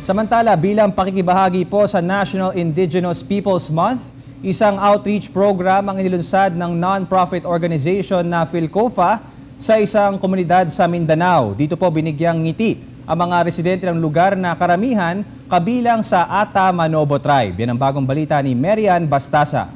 Samantala, bilang pakikibahagi po sa National Indigenous Peoples Month, isang outreach program ang inilunsad ng non-profit organization na Philcofa sa isang komunidad sa Mindanao. Dito po binigyang ngiti ang mga residente ng lugar na karamihan kabilang sa Ata Manobo Tribe. Yan ang bagong balita ni Marian Bastasa.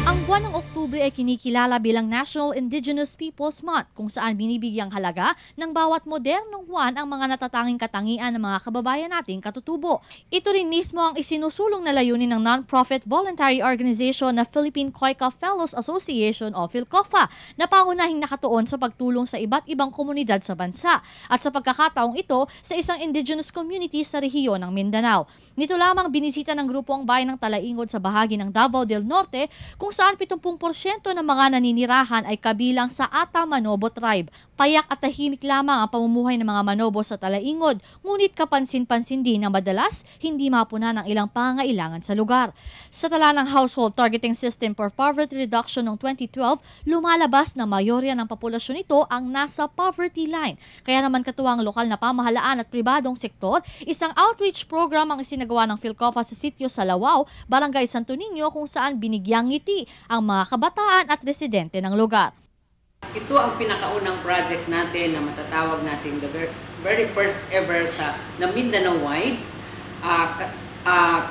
Ang buwan ng Oktubre ay kinikilala bilang National Indigenous Peoples Month, kung saan binibigyang halaga ng bawat modernong buwan ang mga natatanging katangian ng mga kababayan nating katutubo. Ito rin mismo ang isinusulong na layunin ng non-profit voluntary organization na Philippine Khoika Fellows Association o Philcofa, na pangunahing nakatuon sa pagtulong sa iba't ibang komunidad sa bansa at sa pagkakataong ito sa isang indigenous community sa rehiyon ng Mindanao. Nito lamang binisita ng grupo ang bayan ng Talaingod sa bahagi ng Davao del Norte, kung saan 70% ng mga naninirahan ay kabilang sa Ata Manobo Tribe. Payak at tahimik lamang ang pamumuhay ng mga Manobo sa Talaingod, ngunit kapansin-pansin din na madalas hindi mapunan ang ilang pangangailangan sa lugar. Sa tala ng Household Targeting System for Poverty Reduction noong 2012, lumalabas na mayorya ng populasyon nito ang nasa poverty line. Kaya naman katuwang lokal na pamahalaan at pribadong sektor, isang outreach program ang isinagawa ng Philcofa sa sitio sa Lawao, Barangay Santo Niño, kung saan binigyang ngiti ang mga kabataan at residente ng lugar. Ito ang pinakaunang project natin na matatawag natin the very first ever na Mindanao-wide.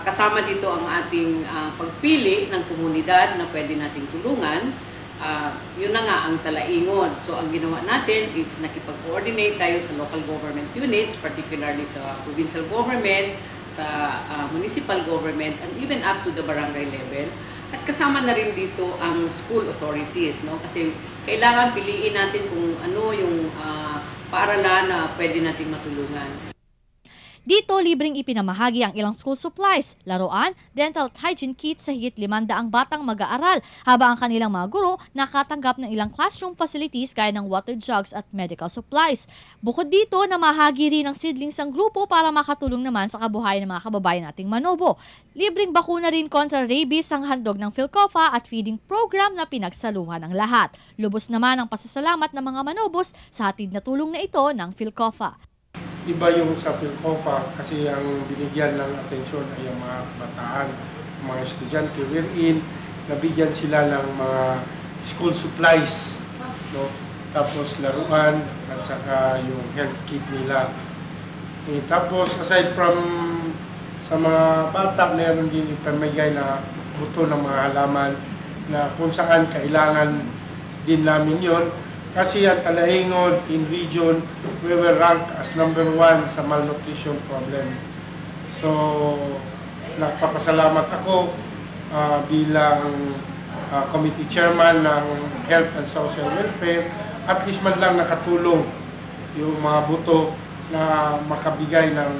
Kasama dito ang ating pagpili ng komunidad na pwede nating tulungan. Yun na nga ang Talaingod. So ang ginawa natin is nakipag-coordinate tayo sa local government units, particularly sa provincial government, sa municipal government, and even up to the barangay level. At kasama na rin dito ang school authorities, no? Kasi kailangan piliin natin kung ano yung paaralan na pwede nating matulungan. Dito, libreng ipinamahagi ang ilang school supplies, laruan, dental hygiene kits sa higit 500 batang mag-aaral, habang ang kanilang mga guro nakatanggap ng ilang classroom facilities gaya ng water jugs at medical supplies. Bukod dito, namahagi rin ng seedlings ang grupo para makatulong naman sa kabuhayan ng mga kababayan nating Manobo. Libreng bakuna rin kontra rabies ang handog ng Philcofa at feeding program na pinagsaluhan ng lahat. Lubos naman ang pasasalamat ng mga Manobos sa hatid na tulong na ito ng Philcofa. Iba yung sa Philcofa kasi ang binigyan ng atensyon ay ang mga bataan, mga estudyante, wherein nabigyan sila ng mga school supplies, no? Tapos laruan at saka yung health kit nila. Tapos aside from sa mga bata, meron din ipamigay na buto ng mga halaman na kung saan kailangan din namin yon. Kasi ang Talaingod in region, we were ranked as #1 sa malnutrition problem. So, nagpapasalamat ako bilang committee chairman ng Health and Social Welfare. At least man lang nakatulong yung mga buto na makabigay ng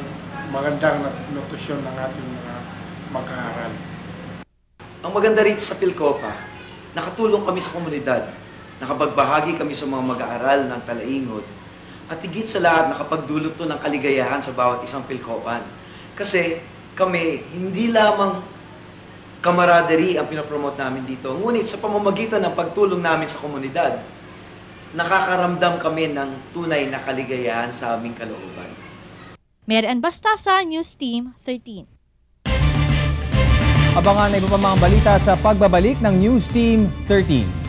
magandang nutrisyon ng ating mga mag-aaral. Ang maganda rito sa Philcofa, nakatulong kami sa komunidad. Nakapagbahagi kami sa mga mag-aaral ng Talaingod at higit sa lahat nakapagdulot to ng kaligayahan sa bawat isang Philcopan. Kasi kami, hindi lamang camaraderie ang pinopromote namin dito, ngunit sa pamamagitan ng pagtulong namin sa komunidad, nakakaramdam kami ng tunay na kaligayahan sa aming kalooban. Marian Bastasa, News Team 13. Abangan na iba pa mga balita sa pagbabalik ng News Team 13.